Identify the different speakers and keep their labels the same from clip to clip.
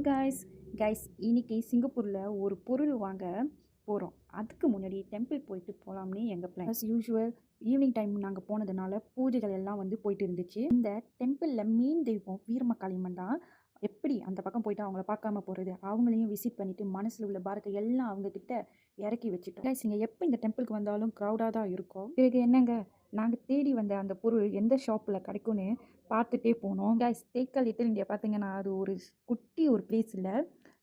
Speaker 1: Guys guys இன்னைக்கு சிங்கப்பூரில் ஒரு பொருள் வாங்க போகிறோம். அதுக்கு முன்னாடி டெம்பிள் போயிட்டு போகலாம்னு எங்கள் plan. As usual evening time நாங்கள் போனதுனால பூஜைகள் எல்லாம் வந்து போயிட்டு இருந்துச்சு. இந்த டெம்பிளில் மெயின் தெய்வம் வீரமகாளியம்மன் தான். எப்படி அந்த பக்கம் போயிட்டு அவங்கள பார்க்காம போகிறது, அவங்களையும் விசிட் பண்ணிவிட்டு மனசில் உள்ள பாரத்தை எல்லாம் அவங்கக்கிட்ட இறக்கி வச்சுட்டோம். கைஸ் இங்கே எப்போ இந்த டெம்பிளுக்கு வந்தாலும் க்ரௌடாக தான் இருக்கும். பிறகு என்னங்க, நாங்கள் தேடி வந்த அந்த பொருள் எந்த ஷாப்பில் கிடைக்கும்னு பார்த்துட்டே போனோம். கைஸ் தேக்கா லிட்டில் இந்தியா பார்த்தீங்கன்னா அது ஒரு குட்டி ஒரு பிளேஸ் இல்லை,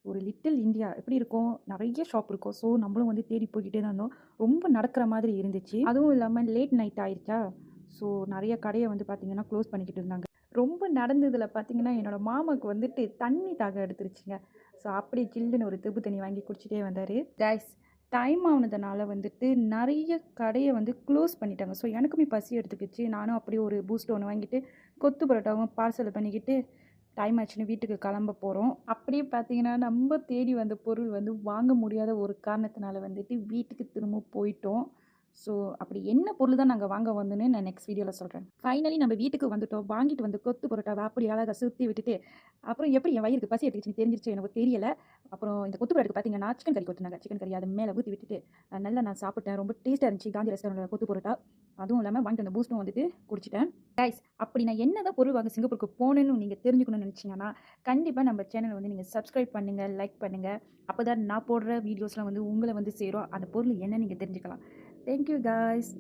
Speaker 1: ஒரு லிட்டில் இந்தியா எப்படி இருக்கும், நிறைய ஷாப் இருக்கும். ஸோ நம்மளும் வந்து தேடி போய்கிட்டே தான் இருந்தோம். ரொம்ப நடக்கிற மாதிரி இருந்துச்சு. அதுவும் இல்லாமல் லேட் நைட் ஆயிடுச்சா, ஸோ நிறைய கடையை வந்து பார்த்திங்கன்னா க்ளோஸ் பண்ணிக்கிட்டு இருந்தாங்க. ரொம்ப நடந்ததில் பார்த்தீங்கன்னா என்னோடய மாமாவுக்கு வந்துட்டு தண்ணி தாக எடுத்துருச்சுங்க. ஸோ அப்படியே சில்லுன்னு ஒரு திப்பு தண்ணி வாங்கி குடிச்சிட்டே வந்தார். கைஸ் டைம் ஆனதுனால வந்துட்டு நிறைய கடையை வந்து க்ளோஸ் பண்ணிட்டாங்க. ஸோ எனக்குமே பசி எடுத்துக்கிச்சு. நானும் அப்படியே ஒரு பூஸ்ட் ஒன்று வாங்கிட்டு கொத்து பரோட்டாவும் பார்சல் பண்ணிக்கிட்டு டைம் ஆச்சுன்னு வீட்டுக்கு கிளம்ப போகிறோம். அப்படியே பார்த்தீங்கன்னா நம்ம தேடி வந்த பொருள் வந்து வாங்க முடியாத ஒரு காரணத்தினால வந்துட்டு வீட்டுக்கு திரும்ப போயிட்டோம். ஸோ அப்படி என்ன பொருள் தான் நாங்கள் வாங்க வந்தோன்னு நான் நெக்ஸ்ட் வீடியோவில் சொல்கிறேன். ஃபைனலி நம்ம வீட்டுக்கு வந்துட்டோம். வாங்கிட்டு வந்து கொத்து பரோட்டாவை அப்படி அழகாக சுற்றி விட்டுட்டு அப்புறம் எப்படி என் வயிறுக்கு பசி எடுத்துச்சுன்னு தெரிஞ்சிருச்சு எனக்கு தெரியலை. அப்புறம் இந்த கொத்து பரோட்டாக்கு பார்த்தீங்கன்னா சிக்கன் கறி கொடுத்துருந்தாங்க. சிக்கன் கறி அது மேலே ஊற்றி விட்டுட்டு நல்லா நான் சாப்பிட்டேன். ரொம்ப டேஸ்ட்டாக இருந்துச்சு காந்தி ரெஸ்டாரண்ட்டில் கொத்து பரோட்டா. அதுவும் இல்லாமல் வாங்கிட்டு அந்த பூஸ்ட்டும் வந்துட்டு குடிச்சிட்டேன். கைஸ் அப்படி நான் என்ன தான் பொருள் வாங்க சிங்கப்பூருக்கு போகணுன்னு நீங்கள் தெரிஞ்சுக்கணும்னு நினச்சிங்கன்னா கண்டிப்பாக நம்ம சேனலை வந்து நீங்கள் சப்ஸ்கிரைப் பண்ணுங்கள், லைக் பண்ணுங்கள். அப்போ தான் நான் போடுற வீடியோஸ்லாம் வந்து உங்களை வந்து சேரும். அந்த பொருள் என்ன நீங்கள் தெரிஞ்சுக்கலாம். Thank you guys.